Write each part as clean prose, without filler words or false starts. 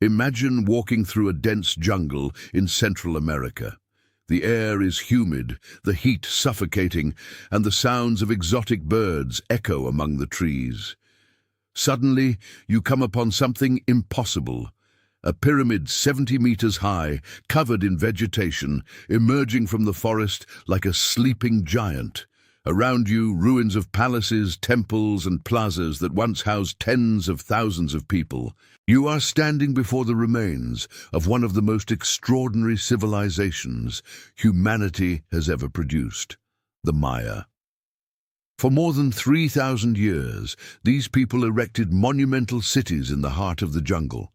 Imagine walking through a dense jungle in Central America. The air is humid, the heat suffocating, and the sounds of exotic birds echo among the trees. Suddenly, you come upon something impossible. A pyramid 70 meters high, covered in vegetation, emerging from the forest like a sleeping giant. Around you, ruins of palaces, temples, and plazas that once housed tens of thousands of people. You are standing before the remains of one of the most extraordinary civilizations humanity has ever produced, the Maya. For more than 3,000 years, these people erected monumental cities in the heart of the jungle,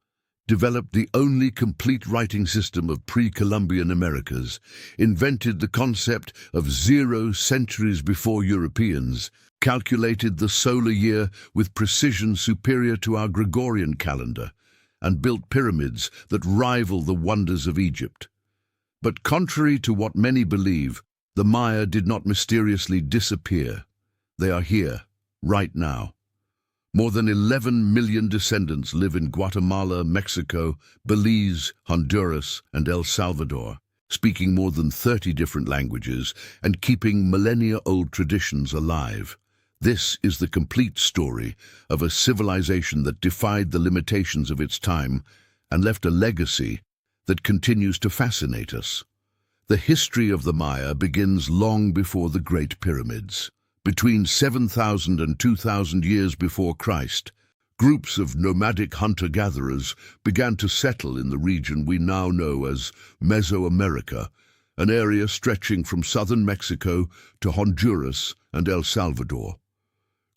developed the only complete writing system of pre-Columbian Americas, invented the concept of 0 centuries before Europeans, calculated the solar year with precision superior to our Gregorian calendar, and built pyramids that rival the wonders of Egypt. But contrary to what many believe, the Maya did not mysteriously disappear. They are here, right now. More than 11 million descendants live in Guatemala, Mexico, Belize, Honduras, and El Salvador, speaking more than 30 different languages and keeping millennia-old traditions alive. This is the complete story of a civilization that defied the limitations of its time and left a legacy that continues to fascinate us. The history of the Maya begins long before the Great Pyramids. Between 7,000 and 2,000 years before Christ, groups of nomadic hunter-gatherers began to settle in the region we now know as Mesoamerica, an area stretching from southern Mexico to Honduras and El Salvador.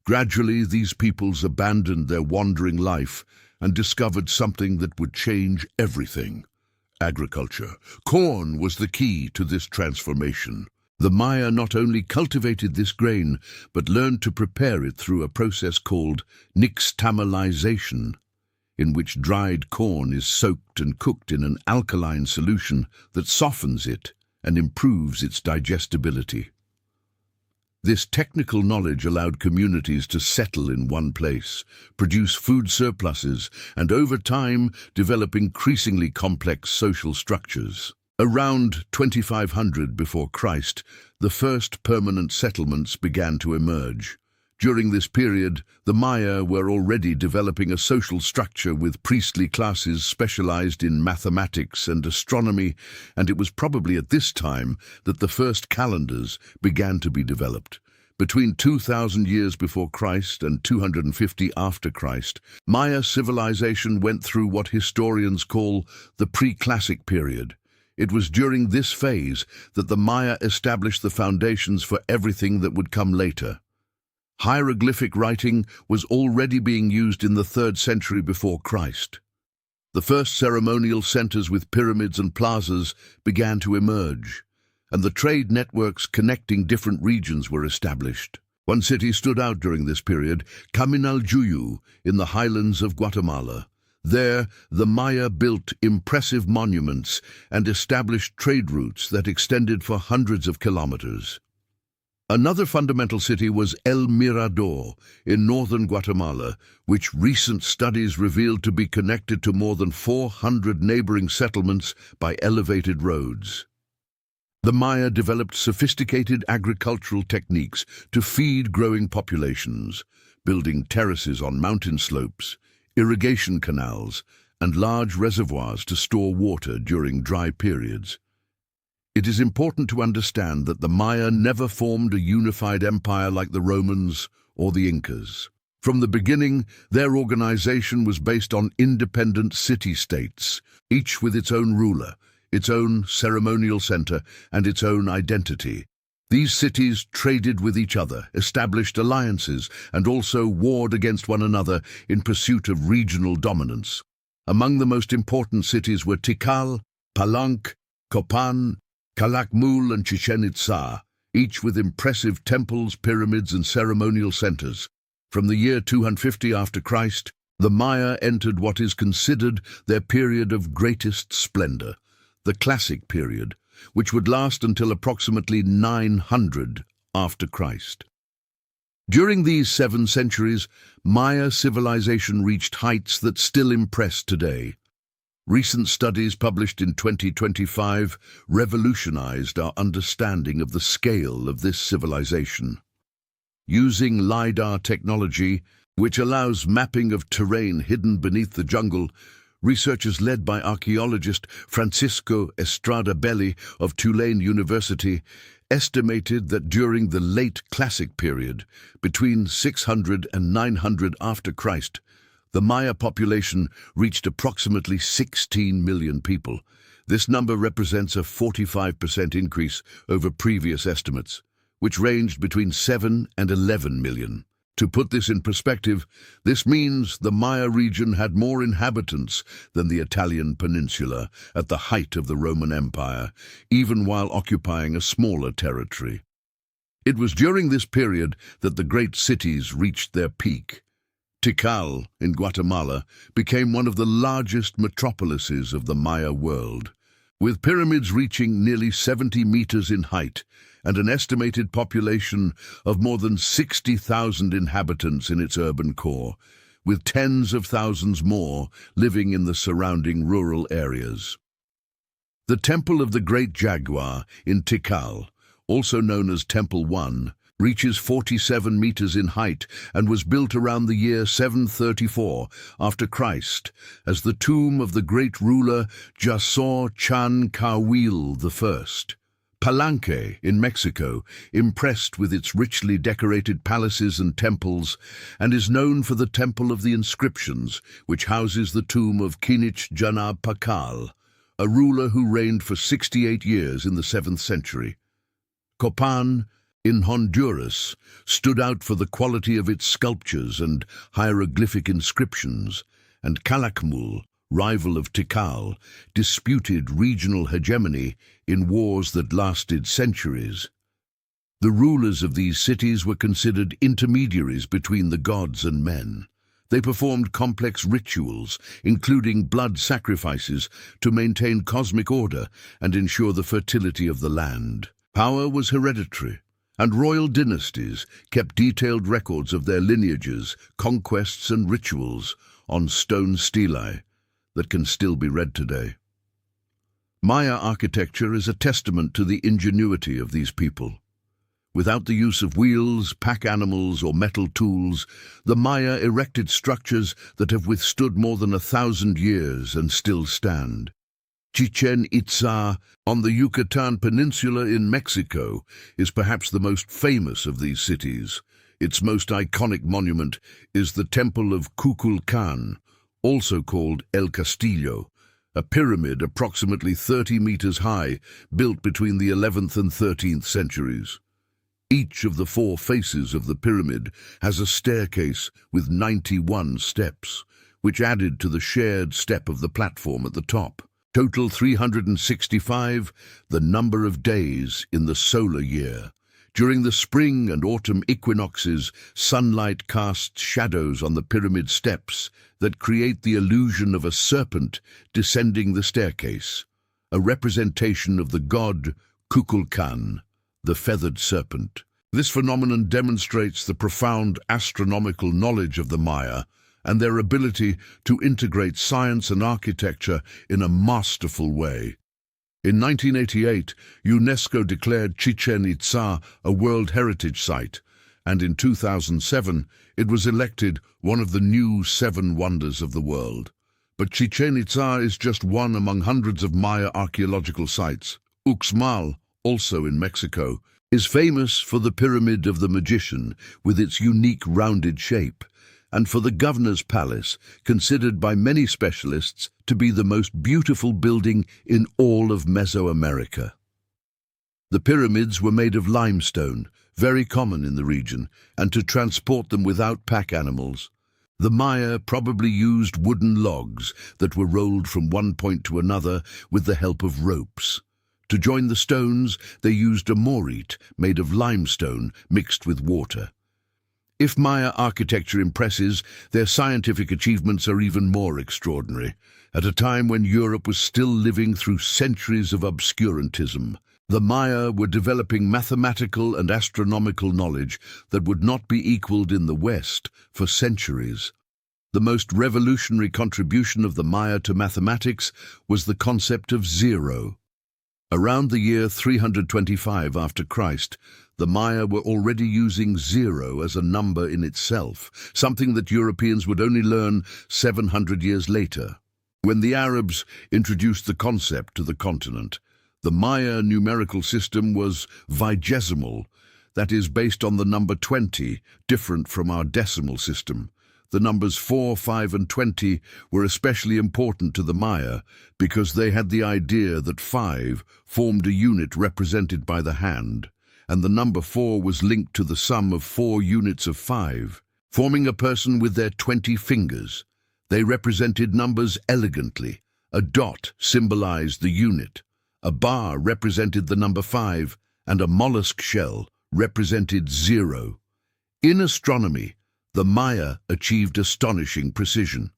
Gradually, these peoples abandoned their wandering life and discovered something that would change everything: agriculture. Corn was the key to this transformation. The Maya not only cultivated this grain, but learned to prepare it through a process called nixtamalization, in which dried corn is soaked and cooked in an alkaline solution that softens it and improves its digestibility. This technical knowledge allowed communities to settle in one place, produce food surpluses, and over time develop increasingly complex social structures. Around 2500 before Christ, the first permanent settlements began to emerge. During this period, the Maya were already developing a social structure with priestly classes specialized in mathematics and astronomy, and it was probably at this time that the first calendars began to be developed. Between 2,000 years before Christ and 250 after Christ, Maya civilization went through what historians call the pre-classic period. It was during this phase that the Maya established the foundations for everything that would come later. Hieroglyphic writing was already being used in the 3rd century before Christ. The first ceremonial centers with pyramids and plazas began to emerge, and the trade networks connecting different regions were established. One city stood out during this period, Caminaljuyu, in the highlands of Guatemala. There, the Maya built impressive monuments and established trade routes that extended for hundreds of kilometers. Another fundamental city was El Mirador in northern Guatemala, which recent studies revealed to be connected to more than 400 neighboring settlements by elevated roads. The Maya developed sophisticated agricultural techniques to feed growing populations, building terraces on mountain slopes, irrigation canals, and large reservoirs to store water during dry periods. It is important to understand that the Maya never formed a unified empire like the Romans or the Incas. From the beginning, their organization was based on independent city-states, each with its own ruler, its own ceremonial center, and its own identity. These cities traded with each other, established alliances, and also warred against one another in pursuit of regional dominance. Among the most important cities were Tikal, Palenque, Copan, Calakmul, and Chichen Itza, each with impressive temples, pyramids, and ceremonial centers. From the year 250 after Christ, the Maya entered what is considered their period of greatest splendor, the Classic period, which would last until approximately 900 after Christ. During these 7 centuries, Maya civilization reached heights that still impress today. Recent studies published in 2025 revolutionized our understanding of the scale of this civilization. Using LiDAR technology, which allows mapping of terrain hidden beneath the jungle, researchers led by archaeologist Francisco Estrada Belli of Tulane University estimated that during the late Classic period, between 600 and 900 after Christ, the Maya population reached approximately 16 million people. This number represents a 45% increase over previous estimates, which ranged between 7 and 11 million. To put this in perspective, this means the Maya region had more inhabitants than the Italian peninsula at the height of the Roman Empire, even while occupying a smaller territory. It was during this period that the great cities reached their peak. Tikal, in Guatemala, became one of the largest metropolises of the Maya world, with pyramids reaching nearly 70 meters in height and an estimated population of more than 60,000 inhabitants in its urban core, with tens of thousands more living in the surrounding rural areas. The Temple of the Great Jaguar in Tikal, also known as Temple 1, reaches 47 meters in height and was built around the year 734 after Christ as the tomb of the great ruler Jasor Chan Kawil I. Palenque in Mexico, impressed with its richly decorated palaces and temples, and is known for the Temple of the Inscriptions, which houses the tomb of Kinich Janab Pakal, a ruler who reigned for 68 years in the 7th century. Copan, in Honduras, stood out for the quality of its sculptures and hieroglyphic inscriptions, and Calakmul, rival of Tikal, disputed regional hegemony in wars that lasted centuries. The rulers of these cities were considered intermediaries between the gods and men. They performed complex rituals, including blood sacrifices, to maintain cosmic order and ensure the fertility of the land. Power was hereditary, and royal dynasties kept detailed records of their lineages, conquests and rituals on stone stelae that can still be read today. Maya architecture is a testament to the ingenuity of these people. Without the use of wheels, pack animals or metal tools, the Maya erected structures that have withstood more than 1,000 years and still stand. Chichen Itza, on the Yucatan Peninsula in Mexico, is perhaps the most famous of these cities. Its most iconic monument is the Temple of Kukulkan, also called El Castillo, a pyramid approximately 30 meters high, built between the 11th and 13th centuries. Each of the 4 faces of the pyramid has a staircase with 91 steps, which added to the shared step of the platform at the top. Total 365, the number of days in the solar year. During the spring and autumn equinoxes, sunlight casts shadows on the pyramid steps that create the illusion of a serpent descending the staircase, a representation of the god Kukulkan, the feathered serpent. This phenomenon demonstrates the profound astronomical knowledge of the Maya and their ability to integrate science and architecture in a masterful way. In 1988, UNESCO declared Chichen Itza a World Heritage Site, and in 2007, it was elected one of the new 7 wonders of the world. But Chichen Itza is just one among hundreds of Maya archaeological sites. Uxmal, also in Mexico, is famous for the Pyramid of the Magician with its unique rounded shape, and for the Governor's Palace, considered by many specialists to be the most beautiful building in all of Mesoamerica. The pyramids were made of limestone, very common in the region, and to transport them without pack animals, the Maya probably used wooden logs that were rolled from one point to another with the help of ropes. To join the stones, they used a morite made of limestone mixed with water. If Maya architecture impresses, their scientific achievements are even more extraordinary. At a time when Europe was still living through centuries of obscurantism, the Maya were developing mathematical and astronomical knowledge that would not be equaled in the West for centuries. The most revolutionary contribution of the Maya to mathematics was the concept of zero. Around the year 325 after Christ, the Maya were already using zero as a number in itself, something that Europeans would only learn 700 years later. When the Arabs introduced the concept to the continent, the Maya numerical system was vigesimal, that is, based on the number 20, different from our decimal system. The numbers 4, 5, and 20 were especially important to the Maya because they had the idea that 5 formed a unit represented by the hand, and the number 4 was linked to the sum of 4 units of 5, forming a person with their 20 fingers. They represented numbers elegantly. A dot symbolized the unit, a bar represented the number 5, and a mollusk shell represented 0. In astronomy, the Maya achieved astonishing precision.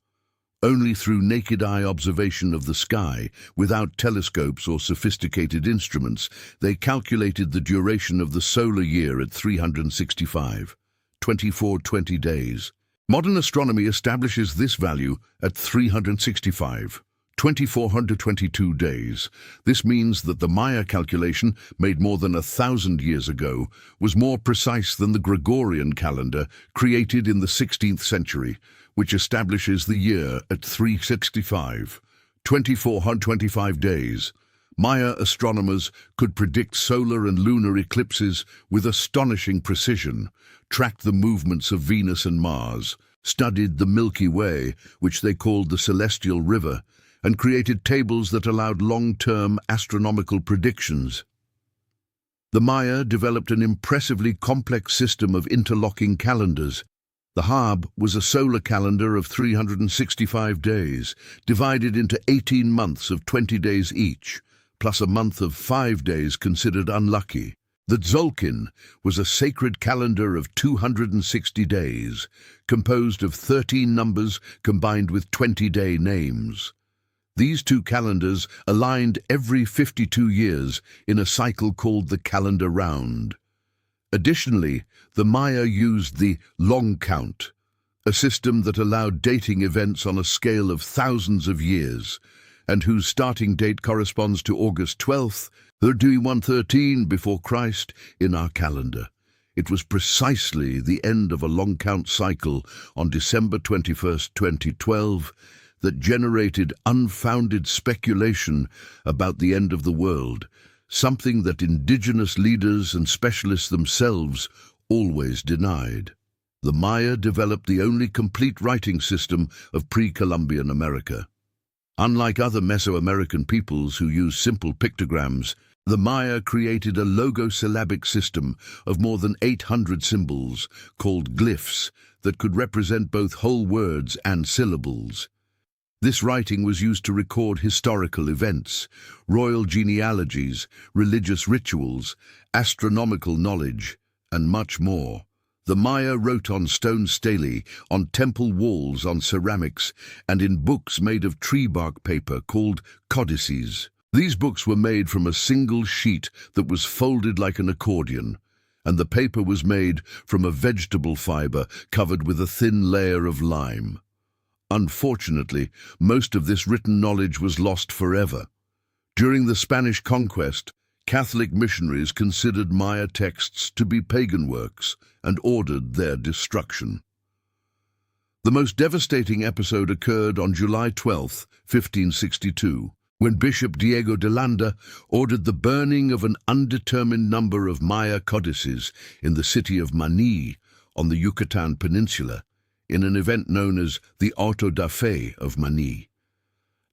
Only through naked-eye observation of the sky, without telescopes or sophisticated instruments, they calculated the duration of the solar year at 365, 2420 days. Modern astronomy establishes this value at 365, 2422 days. This means that the Maya calculation, made more than 1,000 years ago, was more precise than the Gregorian calendar created in the 16th century, which establishes the year at 365, 2425 days. Maya astronomers could predict solar and lunar eclipses with astonishing precision, tracked the movements of Venus and Mars, studied the Milky Way, which they called the Celestial River, and created tables that allowed long-term astronomical predictions. The Maya developed an impressively complex system of interlocking calendars. The Hab was a solar calendar of 365 days, divided into 18 months of 20 days each, plus a month of 5 days considered unlucky. The Tzolkin was a sacred calendar of 260 days, composed of 13 numbers combined with 20-day names. These two calendars aligned every 52 years in a cycle called the calendar round. Additionally, the Maya used the long count, a system that allowed dating events on a scale of thousands of years, and whose starting date corresponds to August 12th, 3113 before Christ in our calendar. It was precisely the end of a long count cycle on December 21st, 2012, that generated unfounded speculation about the end of the world, something that indigenous leaders and specialists themselves always denied. The Maya developed the only complete writing system of pre-Columbian America. Unlike other Mesoamerican peoples who use simple pictograms, the Maya created a logosyllabic system of more than 800 symbols, called glyphs, that could represent both whole words and syllables. This writing was used to record historical events, royal genealogies, religious rituals, astronomical knowledge, and much more. The Maya wrote on stone stelae, on temple walls, on ceramics, and in books made of tree bark paper called codices. These books were made from a single sheet that was folded like an accordion, and the paper was made from a vegetable fiber covered with a thin layer of lime. Unfortunately, most of this written knowledge was lost forever. During the Spanish conquest, Catholic missionaries considered Maya texts to be pagan works and ordered their destruction. The most devastating episode occurred on July 12, 1562, when Bishop Diego de Landa ordered the burning of an undetermined number of Maya codices in the city of Mani on the Yucatan Peninsula, in an event known as the Auto da Fe of Mani.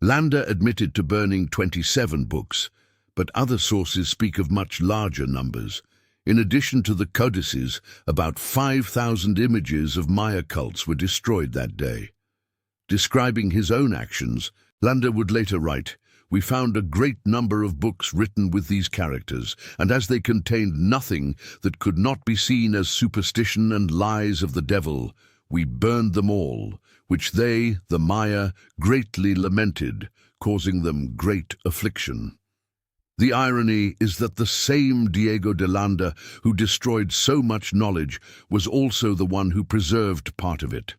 Landa admitted to burning 27 books, but other sources speak of much larger numbers. In addition to the codices, about 5,000 images of Maya cults were destroyed that day. Describing his own actions, Landa would later write, "We found a great number of books written with these characters, and as they contained nothing that could not be seen as superstition and lies of the devil, we burned them all, which they, the Maya, greatly lamented, causing them great affliction." The irony is that the same Diego de Landa who destroyed so much knowledge was also the one who preserved part of it.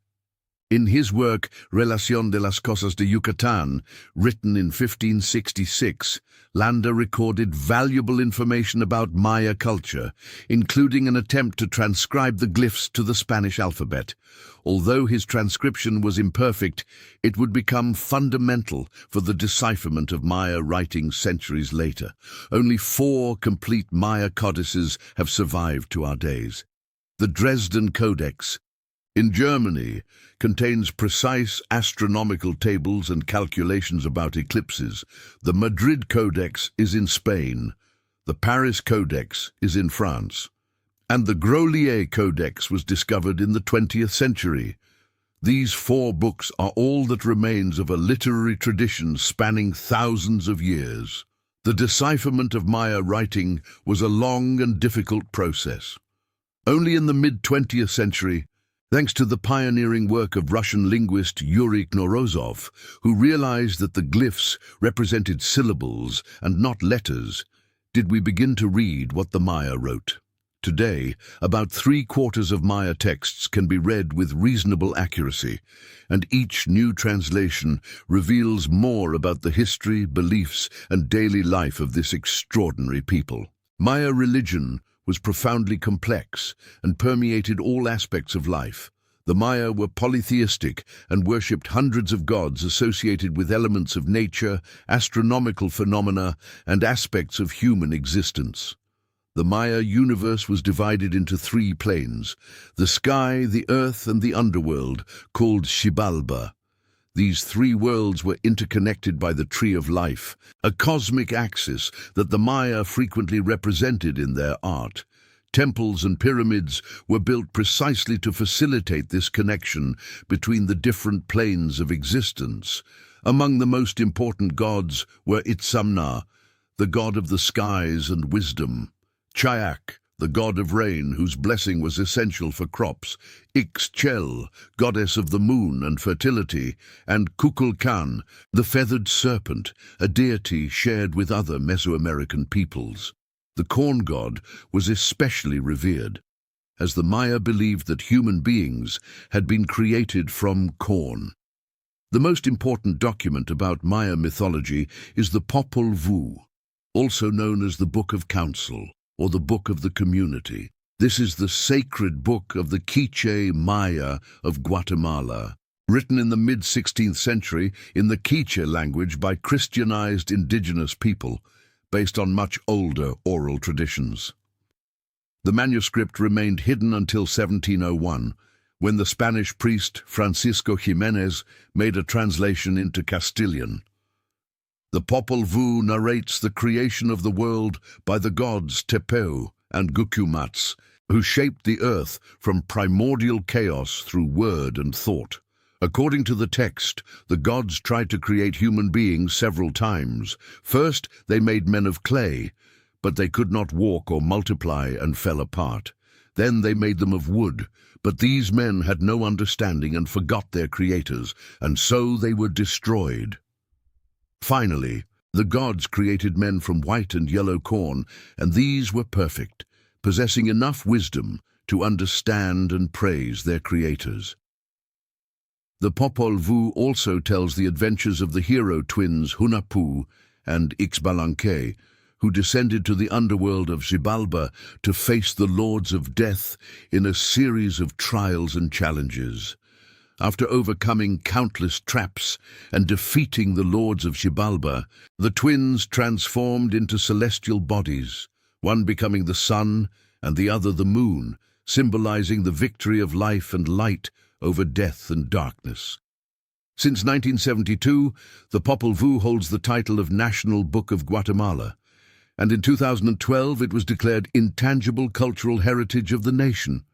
In his work Relación de las Cosas de Yucatán, written in 1566, Landa recorded valuable information about Maya culture, including an attempt to transcribe the glyphs to the Spanish alphabet. Although his transcription was imperfect, it would become fundamental for the decipherment of Maya writing centuries later. Only 4 complete Maya codices have survived to our days. The Dresden Codex, in Germany, contains precise astronomical tables and calculations about eclipses. The Madrid Codex is in Spain. The Paris Codex is in France. And the Grolier Codex was discovered in the 20th century. These 4 books are all that remains of a literary tradition spanning thousands of years. The decipherment of Maya writing was a long and difficult process. Only in the mid-20th century, thanks to the pioneering work of Russian linguist Yuri Knorozov, who realized that the glyphs represented syllables and not letters, did we begin to read what the Maya wrote. Today, about 3/4 of Maya texts can be read with reasonable accuracy, and each new translation reveals more about the history, beliefs, and daily life of this extraordinary people. Maya religion was profoundly complex and permeated all aspects of life. The Maya were polytheistic and worshipped hundreds of gods associated with elements of nature, astronomical phenomena, and aspects of human existence. The Maya universe was divided into 3 planes: the sky, the earth, and the underworld, called Xibalba. These 3 worlds were interconnected by the Tree of Life, a cosmic axis that the Maya frequently represented in their art. Temples and pyramids were built precisely to facilitate this connection between the different planes of existence. Among the most important gods were Itzamna, the god of the skies and wisdom; Chayak, the god of rain, whose blessing was essential for crops; Ixchel, goddess of the moon and fertility; and Kukulkan, the feathered serpent, a deity shared with other Mesoamerican peoples. The corn god was especially revered, as the Maya believed that human beings had been created from corn. The most important document about Maya mythology is the Popol Vuh, also known as the Book of Council, or the Book of the Community. This is the sacred book of the Quiche Maya of Guatemala, written in the mid-16th century in the Quiche language by Christianized indigenous people, based on much older oral traditions. The manuscript remained hidden until 1701, when the Spanish priest Francisco Jimenez made a translation into Castilian. The Popol Vuh narrates the creation of the world by the gods Tepeu and Gukumats, who shaped the earth from primordial chaos through word and thought. According to the text, the gods tried to create human beings several times. First, they made men of clay, but they could not walk or multiply and fell apart. Then they made them of wood, but these men had no understanding and forgot their creators, and so they were destroyed. Finally, the gods created men from white and yellow corn, and these were perfect, possessing enough wisdom to understand and praise their creators. The Popol Vuh also tells the adventures of the hero twins Hunahpu and Ixbalanque, who descended to the underworld of Xibalba to face the lords of death in a series of trials and challenges. After overcoming countless traps and defeating the lords of Xibalba, the twins transformed into celestial bodies, one becoming the sun and the other the moon, symbolizing the victory of life and light over death and darkness. Since 1972, the Popol Vuh holds the title of National Book of Guatemala, and in 2012 it was declared Intangible Cultural Heritage of the Nation.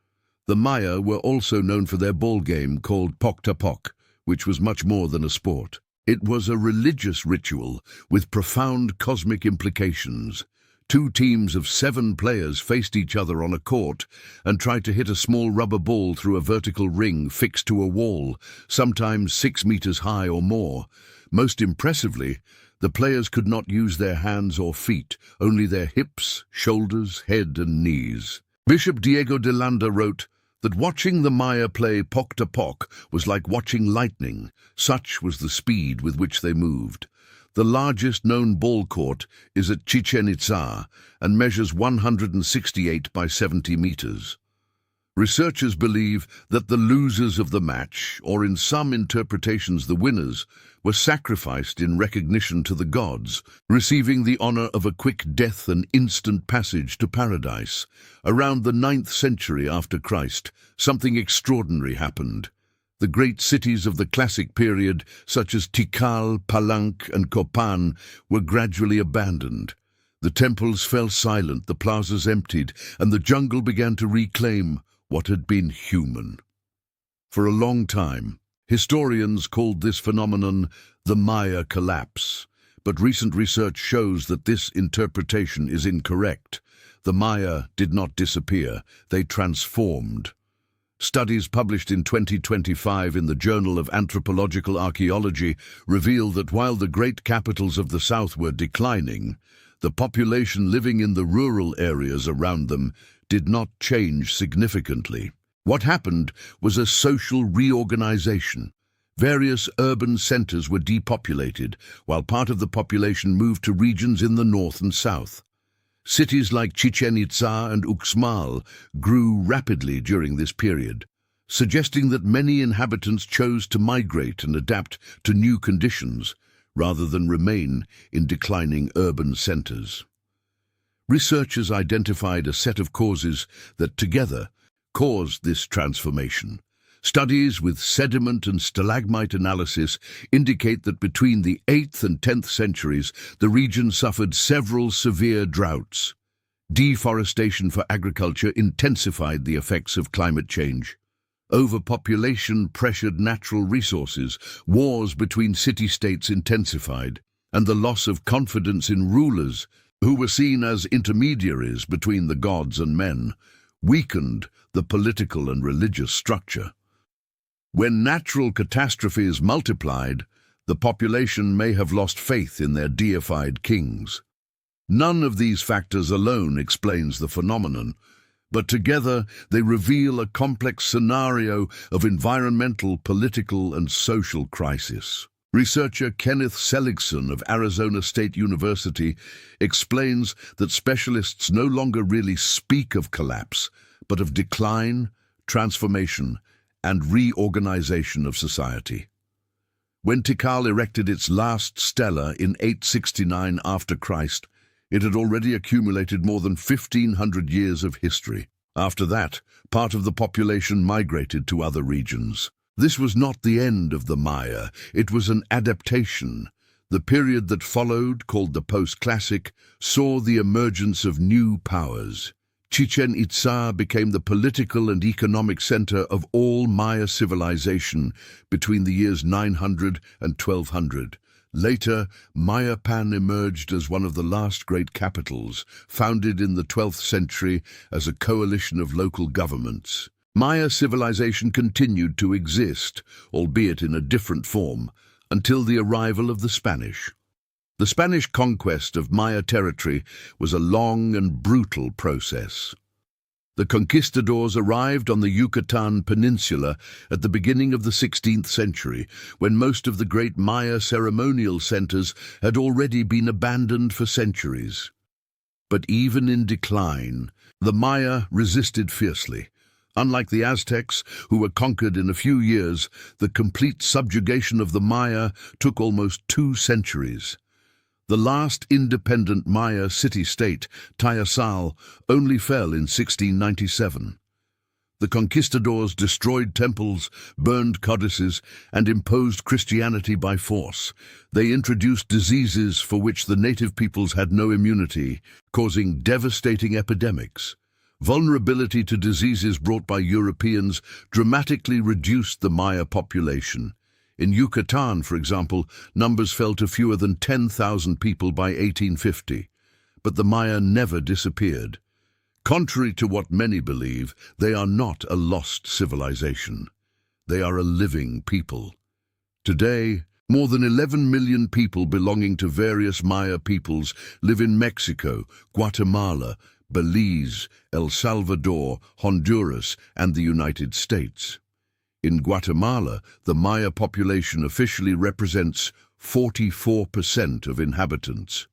The Maya were also known for their ball game called Poctapoc, which was much more than a sport. It was a religious ritual with profound cosmic implications. 2 teams of 7 players faced each other on a court and tried to hit a small rubber ball through a vertical ring fixed to a wall, sometimes 6 meters high or more. Most impressively, the players could not use their hands or feet, only their hips, shoulders, head, and knees. Bishop Diego de Landa wrote, that watching the Maya play poc-to-poc was like watching lightning. Such was the speed with which they moved. The largest known ball court is at Chichen Itza and measures 168 by 70 meters. Researchers believe that the losers of the match, or in some interpretations the winners, were sacrificed in recognition to the gods, receiving the honor of a quick death and instant passage to paradise. Around the 9th century after Christ, something extraordinary happened. The great cities of the classic period, such as Tikal, Palenque, and Copan, were gradually abandoned. The temples fell silent, the plazas emptied, and the jungle began to reclaim what had been human. For a long time, historians called this phenomenon the Maya collapse, but recent research shows that this interpretation is incorrect. The Maya did not disappear, they transformed. Studies published in 2025 in the Journal of Anthropological Archaeology reveal that while the great capitals of the south were declining, the population living in the rural areas around them did not change significantly. What happened was a social reorganization. Various urban centers were depopulated, while part of the population moved to regions in the north and south. Cities like Chichen Itza and Uxmal grew rapidly during this period, suggesting that many inhabitants chose to migrate and adapt to new conditions rather than remain in declining urban centers. Researchers identified a set of causes that together caused this transformation. Studies with sediment and stalagmite analysis indicate that between the 8th and 10th centuries, the region suffered several severe droughts. Deforestation for agriculture intensified the effects of climate change. Overpopulation pressured natural resources, wars between city-states intensified, and the loss of confidence in rulers, who were seen as intermediaries between the gods and men, weakened the political and religious structure. When natural catastrophes multiplied, the population may have lost faith in their deified kings. None of these factors alone explains the phenomenon, but together they reveal a complex scenario of environmental, political, and social crisis. Researcher Kenneth Seligson of Arizona State University explains that specialists no longer really speak of collapse, but of decline, transformation, and reorganization of society. When Tikal erected its last stela in 869 after Christ, it had already accumulated more than 1,500 years of history. After that, part of the population migrated to other regions. This was not the end of the Maya, it was an adaptation. The period that followed, called the post-classic, saw the emergence of new powers. Chichen Itza became the political and economic center of all Maya civilization between the years 900 and 1200. Later, Mayapan emerged as one of the last great capitals, founded in the 12th century as a coalition of local governments. Maya civilization continued to exist, albeit in a different form, until the arrival of the Spanish. The Spanish conquest of Maya territory was a long and brutal process. The conquistadors arrived on the Yucatan Peninsula at the beginning of the 16th century, when most of the great Maya ceremonial centers had already been abandoned for centuries. But even in decline, the Maya resisted fiercely. Unlike the Aztecs, who were conquered in a few years, the complete subjugation of the Maya took almost 2 centuries. The last independent Maya city-state, Tayasal, only fell in 1697. The conquistadors destroyed temples, burned codices, and imposed Christianity by force. They introduced diseases for which the native peoples had no immunity, causing devastating epidemics. Vulnerability to diseases brought by Europeans dramatically reduced the Maya population. In Yucatan, for example, numbers fell to fewer than 10,000 people by 1850. But the Maya never disappeared. Contrary to what many believe, they are not a lost civilization. They are a living people. Today, more than 11 million people belonging to various Maya peoples live in Mexico, Guatemala, Belize, El Salvador, Honduras, and the United States. In Guatemala, the Maya population officially represents 44% of inhabitants.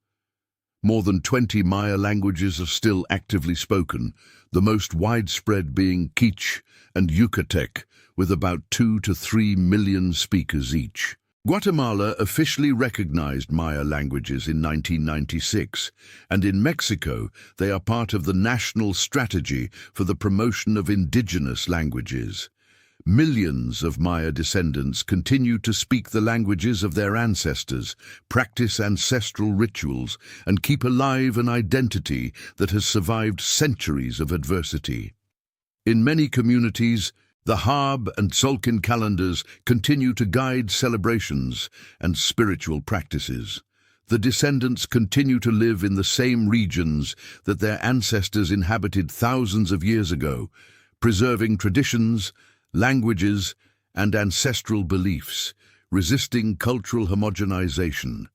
More than 20 Maya languages are still actively spoken, the most widespread being Quiche and Yucatec, with about 2 to 3 million speakers each. Guatemala officially recognized Maya languages in 1996, and in Mexico they are part of the National Strategy for the Promotion of Indigenous Languages. Millions of Maya descendants continue to speak the languages of their ancestors, practice ancestral rituals, and keep alive an identity that has survived centuries of adversity. In many communities, the Harb and Tzolk'in calendars continue to guide celebrations and spiritual practices. The descendants continue to live in the same regions that their ancestors inhabited thousands of years ago, preserving traditions, languages, and ancestral beliefs, resisting cultural homogenization.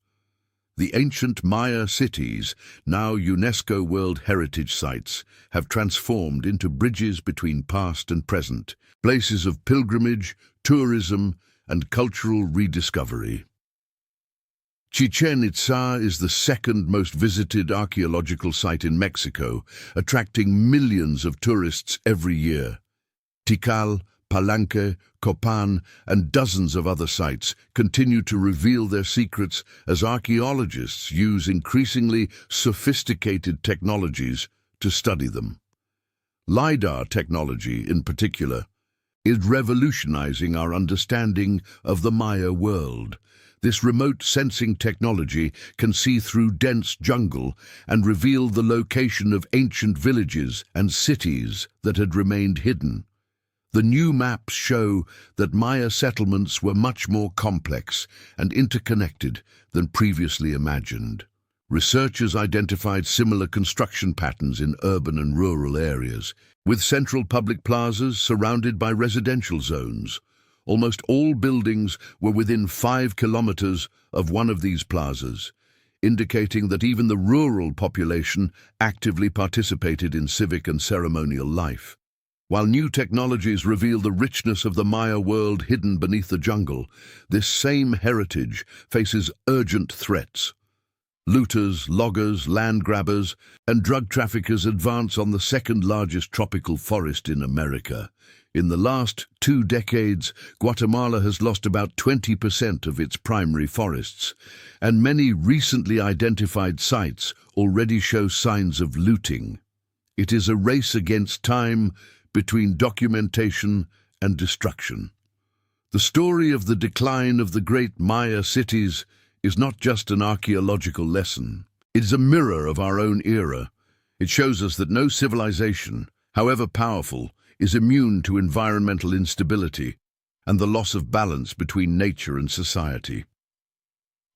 The ancient Maya cities, now UNESCO World Heritage Sites, have transformed into bridges between past and present, places of pilgrimage, tourism, and cultural rediscovery. Chichen Itza is the second most visited archaeological site in Mexico, attracting millions of tourists every year. Tikal, Palenque, Copan, and dozens of other sites continue to reveal their secrets as archaeologists use increasingly sophisticated technologies to study them. LiDAR technology, in particular, is revolutionizing our understanding of the Maya world. This remote sensing technology can see through dense jungle and reveal the location of ancient villages and cities that had remained hidden. The new maps show that Maya settlements were much more complex and interconnected than previously imagined. Researchers identified similar construction patterns in urban and rural areas, with central public plazas surrounded by residential zones. Almost all buildings were within 5 kilometers of one of these plazas, indicating that even the rural population actively participated in civic and ceremonial life. While new technologies reveal the richness of the Maya world hidden beneath the jungle, this same heritage faces urgent threats. Looters, loggers, land grabbers, and drug traffickers advance on the second-largest tropical forest in America. In the last 2 decades, Guatemala has lost about 20% of its primary forests, and many recently identified sites already show signs of looting. It is a race against time between documentation and destruction. The story of the decline of the great Maya cities is not just an archaeological lesson. It is a mirror of our own era. It shows us that no civilization, however powerful, is immune to environmental instability and the loss of balance between nature and society.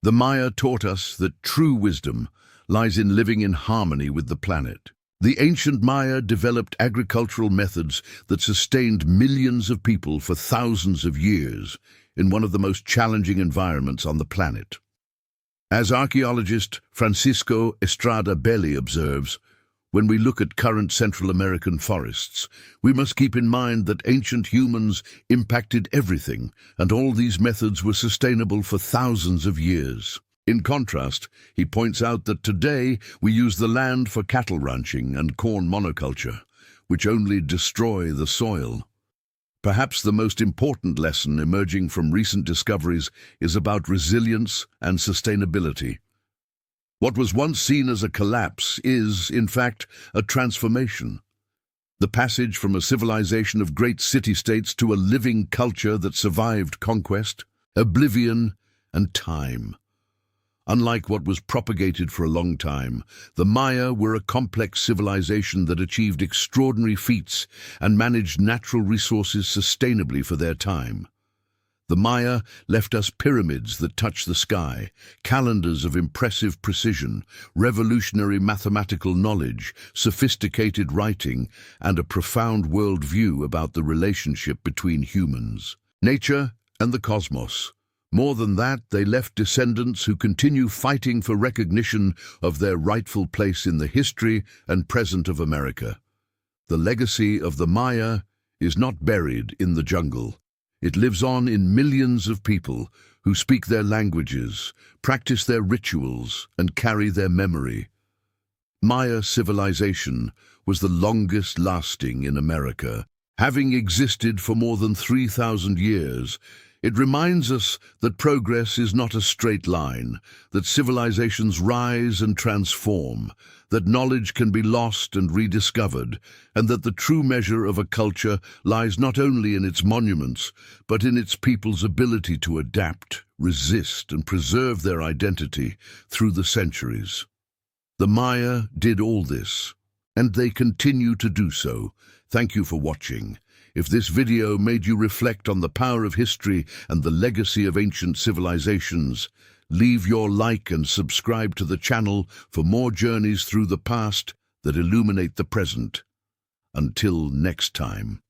The Maya taught us that true wisdom lies in living in harmony with the planet. The ancient Maya developed agricultural methods that sustained millions of people for thousands of years in one of the most challenging environments on the planet. As archaeologist Francisco Estrada Belli observes, when we look at current Central American forests, we must keep in mind that ancient humans impacted everything, and all these methods were sustainable for thousands of years. In contrast, he points out that today we use the land for cattle ranching and corn monoculture, which only destroy the soil. Perhaps the most important lesson emerging from recent discoveries is about resilience and sustainability. What was once seen as a collapse is, in fact, a transformation. The passage from a civilization of great city-states to a living culture that survived conquest, oblivion, and time. Unlike what was propagated for a long time, the Maya were a complex civilization that achieved extraordinary feats and managed natural resources sustainably for their time. The Maya left us pyramids that touch the sky, calendars of impressive precision, revolutionary mathematical knowledge, sophisticated writing, and a profound worldview about the relationship between humans, nature, and the cosmos. More than that, they left descendants who continue fighting for recognition of their rightful place in the history and present of America. The legacy of the Maya is not buried in the jungle. It lives on in millions of people who speak their languages, practice their rituals, and carry their memory. Maya civilization was the longest lasting in America. Having existed for more than 3,000 years, it reminds us that progress is not a straight line, that civilizations rise and transform, that knowledge can be lost and rediscovered, and that the true measure of a culture lies not only in its monuments, but in its people's ability to adapt, resist, and preserve their identity through the centuries. The Maya did all this, and they continue to do so. Thank you for watching. If this video made you reflect on the power of history and the legacy of ancient civilizations, leave your like and subscribe to the channel for more journeys through the past that illuminate the present. Until next time.